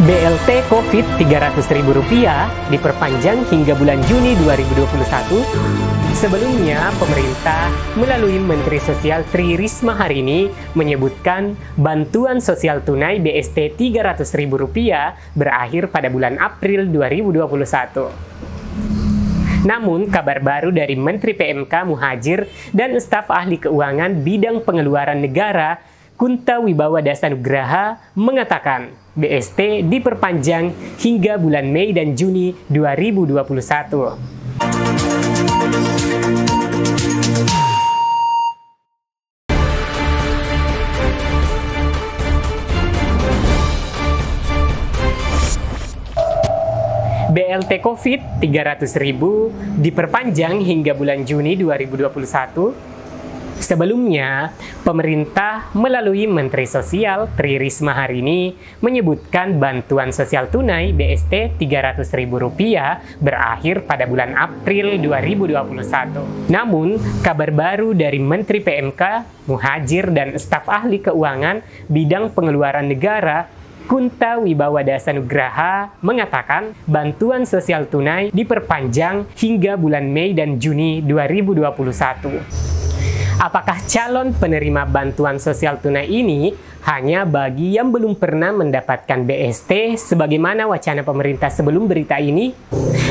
BLT COVID Rp300.000 diperpanjang hingga bulan Juni 2021. Sebelumnya, pemerintah melalui Menteri Sosial Tri Risma hari ini menyebutkan bantuan sosial tunai BST Rp300.000 berakhir pada bulan April 2021. Namun, kabar baru dari Menteri PMK Muhadjir dan staf ahli keuangan bidang pengeluaran negara Kunta Wibawa Dasanugraha mengatakan BST diperpanjang hingga bulan Mei dan Juni 2021. BLT COVID Rp300.000 diperpanjang hingga bulan Juni 2021. Sebelumnya, pemerintah melalui Menteri Sosial Tri Risma hari ini menyebutkan bantuan sosial tunai BST Rp300.000 berakhir pada bulan April 2021. Namun, kabar baru dari Menteri PMK, Muhadjir dan staf ahli keuangan bidang pengeluaran negara Kunta Wibawa Dasanugraha mengatakan bantuan sosial tunai diperpanjang hingga bulan Mei dan Juni 2021. Apakah calon penerima bantuan sosial tunai ini hanya bagi yang belum pernah mendapatkan BST sebagaimana wacana pemerintah sebelum berita ini?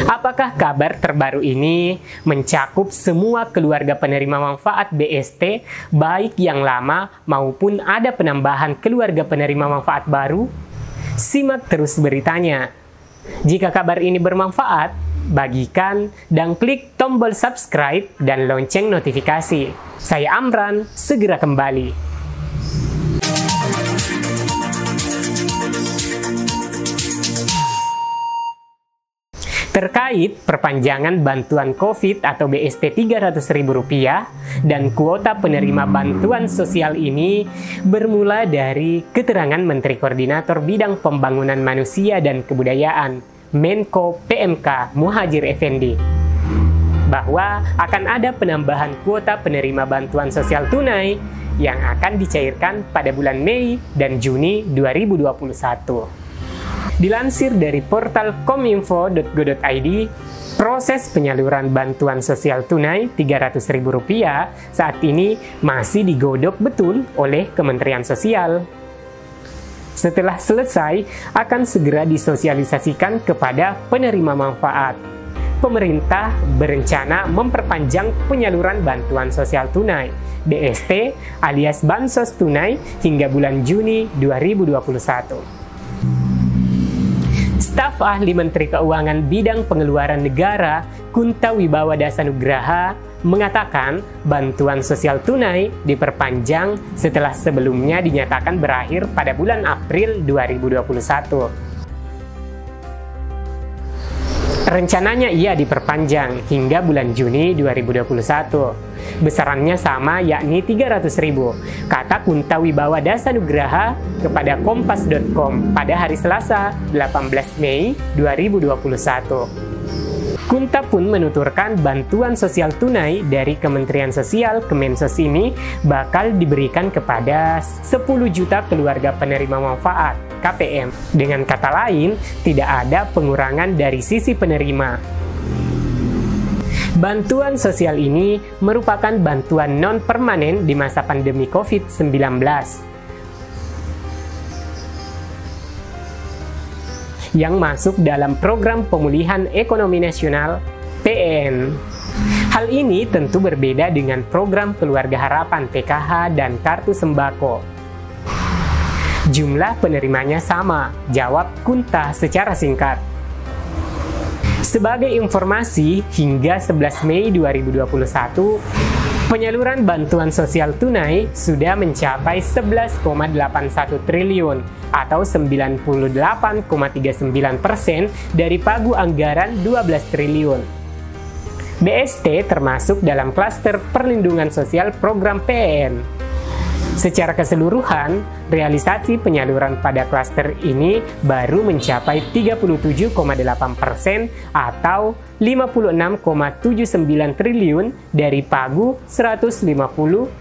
Apakah kabar terbaru ini mencakup semua keluarga penerima manfaat BST baik yang lama maupun ada penambahan keluarga penerima manfaat baru? Simak terus beritanya. Jika kabar ini bermanfaat, bagikan dan klik tombol subscribe dan lonceng notifikasi. Saya Amran, segera kembali. Terkait perpanjangan bantuan COVID atau BST Rp300.000 dan kuota penerima bantuan sosial ini bermula dari keterangan Menteri Koordinator Bidang Pembangunan Manusia dan Kebudayaan Menko PMK Muhadjir Effendi bahwa akan ada penambahan kuota penerima bantuan sosial tunai yang akan dicairkan pada bulan Mei dan Juni 2021. Dilansir dari portal kominfo.go.id, proses penyaluran bantuan sosial tunai Rp300.000 saat ini masih digodok betul oleh Kementerian Sosial. Setelah selesai, akan segera disosialisasikan kepada penerima manfaat. Pemerintah berencana memperpanjang penyaluran bantuan sosial tunai BST alias Bansos Tunai hingga bulan Juni 2021. Staf ahli Menteri Keuangan bidang pengeluaran negara Kunta Wibawa Dasanugraha mengatakan bantuan sosial tunai diperpanjang setelah sebelumnya dinyatakan berakhir pada bulan April 2021. Rencananya ia diperpanjang hingga bulan Juni 2021. Besarannya sama yakni Rp300.000, kata Kunta Wibawa Dasanugraha kepada Kompas.com pada hari Selasa 18 Mei 2021. Kunta pun menuturkan bantuan sosial tunai dari Kementerian Sosial Kemensos ini bakal diberikan kepada 10 juta keluarga penerima manfaat KPM. Dengan kata lain, tidak ada pengurangan dari sisi penerima. Bantuan sosial ini merupakan bantuan non-permanen di masa pandemi COVID-19. Yang masuk dalam Program Pemulihan Ekonomi Nasional (PEN). Hal ini tentu berbeda dengan program Keluarga Harapan PKH dan Kartu Sembako. Jumlah penerimanya sama, jawab Kunta secara singkat. Sebagai informasi, hingga 11 Mei 2021, penyaluran bantuan sosial tunai sudah mencapai 11,81 triliun atau 98,39% dari pagu anggaran 12 triliun. BST termasuk dalam klaster perlindungan sosial program PEN. Secara keseluruhan, realisasi penyaluran pada klaster ini baru mencapai 37,8% atau 56,79 triliun dari pagu 150,28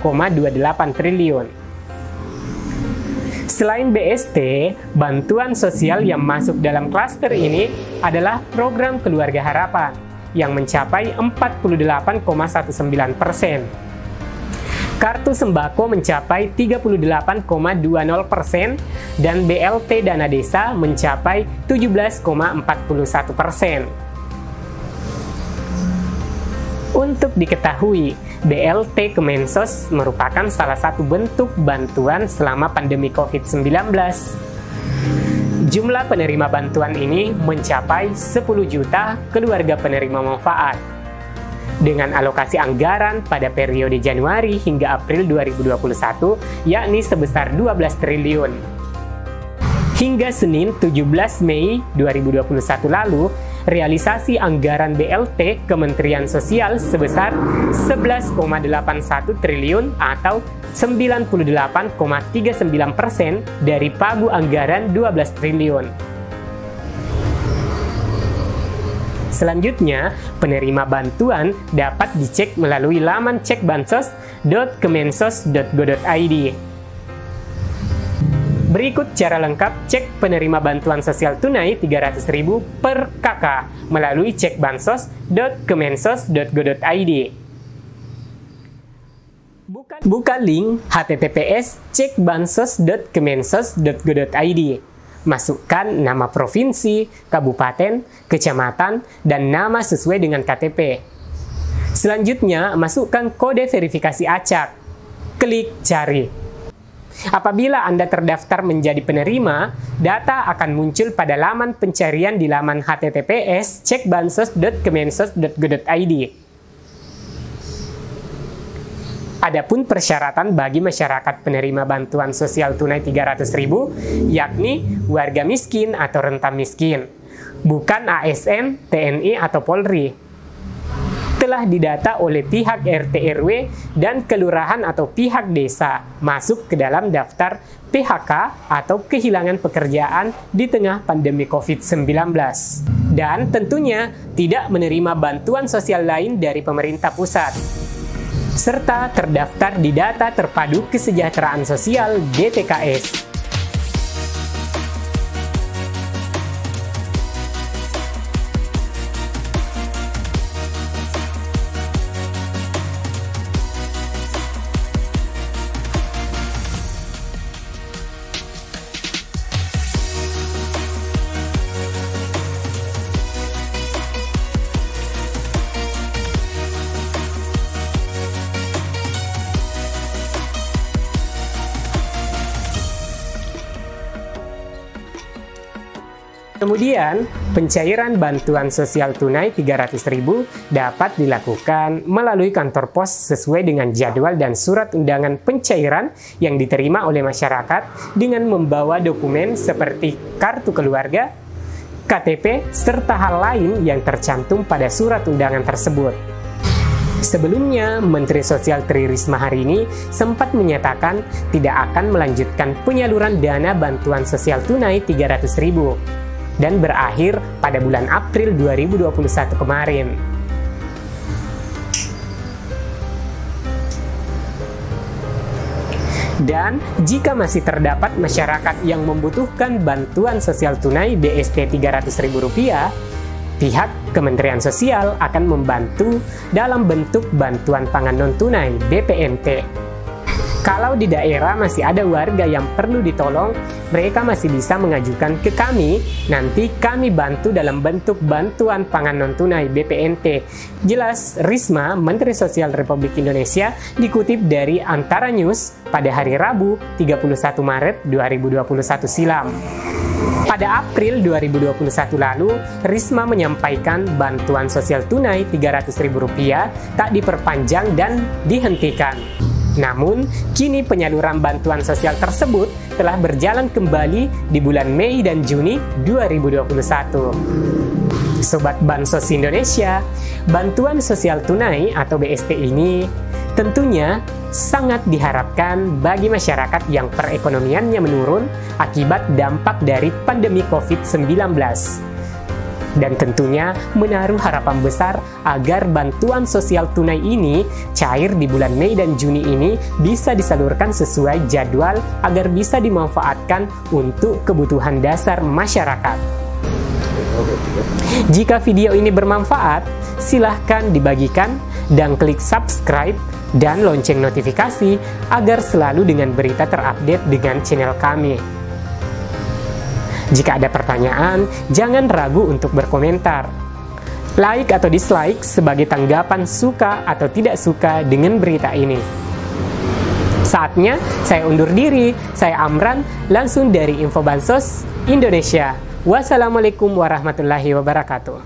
triliun. Selain BST, bantuan sosial yang masuk dalam klaster ini adalah program Keluarga Harapan yang mencapai 48,19%. Kartu sembako mencapai 38,20% dan BLT dana desa mencapai 17,41%. Untuk diketahui, BLT Kemensos merupakan salah satu bentuk bantuan selama pandemi COVID-19. Jumlah penerima bantuan ini mencapai 10 juta keluarga penerima manfaat. Dengan alokasi anggaran pada periode Januari hingga April 2021, yakni sebesar 12 triliun. Hingga Senin 17 Mei 2021 lalu, realisasi anggaran BLT Kementerian Sosial sebesar 11,81 triliun atau 98,39% dari pagu anggaran 12 triliun. Selanjutnya, penerima bantuan dapat dicek melalui laman cekbansos.kemensos.go.id. Berikut cara lengkap cek penerima bantuan sosial tunai 300.000 per KK melalui cekbansos.kemensos.go.id. Buka link https://cekbansos.kemensos.go.id. Masukkan nama provinsi, kabupaten, kecamatan, dan nama sesuai dengan KTP. Selanjutnya, masukkan kode verifikasi acak. Klik cari. Apabila Anda terdaftar menjadi penerima, data akan muncul pada laman pencarian di laman https://cekbansos.kemensos.go.id. Adapun persyaratan bagi masyarakat penerima bantuan sosial tunai 300.000, yakni warga miskin atau rentan miskin, bukan ASN, TNI, atau Polri. Telah didata oleh pihak RT RW dan kelurahan atau pihak desa masuk ke dalam daftar PHK atau kehilangan pekerjaan di tengah pandemi COVID-19. Dan tentunya tidak menerima bantuan sosial lain dari pemerintah pusat. Serta terdaftar di Data Terpadu Kesejahteraan Sosial DTKS. Kemudian, pencairan bantuan sosial tunai 300.000 dapat dilakukan melalui kantor pos sesuai dengan jadwal dan surat undangan pencairan yang diterima oleh masyarakat dengan membawa dokumen seperti kartu keluarga, KTP, serta hal lain yang tercantum pada surat undangan tersebut. Sebelumnya, Menteri Sosial Tri Risma hari ini sempat menyatakan tidak akan melanjutkan penyaluran dana bantuan sosial tunai 300.000. Dan berakhir pada bulan April 2021 kemarin. Dan jika masih terdapat masyarakat yang membutuhkan bantuan sosial tunai BST Rp300.000, pihak Kementerian Sosial akan membantu dalam bentuk bantuan pangan non-tunai BPNT. Kalau di daerah masih ada warga yang perlu ditolong, mereka masih bisa mengajukan ke kami, nanti kami bantu dalam bentuk bantuan pangan non-tunai BPNT. Jelas, Risma, Menteri Sosial Republik Indonesia, dikutip dari Antara News pada hari Rabu 31 Maret 2021 silam. Pada April 2021 lalu, Risma menyampaikan bantuan sosial tunai Rp300.000 tak diperpanjang dan dihentikan. Namun, kini penyaluran bantuan sosial tersebut telah berjalan kembali di bulan Mei dan Juni 2021. Sobat Bansos Indonesia, bantuan sosial tunai atau BST ini tentunya sangat diharapkan bagi masyarakat yang perekonomiannya menurun akibat dampak dari pandemi COVID-19. dan tentunya menaruh harapan besar agar bantuan sosial tunai ini cair di bulan Mei dan Juni ini bisa disalurkan sesuai jadwal agar bisa dimanfaatkan untuk kebutuhan dasar masyarakat. Jika video ini bermanfaat, silahkan dibagikan dan klik subscribe dan lonceng notifikasi agar selalu dengan berita terupdate dengan channel kami. Jika ada pertanyaan, jangan ragu untuk berkomentar. Like atau dislike sebagai tanggapan suka atau tidak suka dengan berita ini. Saatnya saya undur diri, saya Amran, langsung dari Info Bansos Indonesia. Wassalamualaikum warahmatullahi wabarakatuh.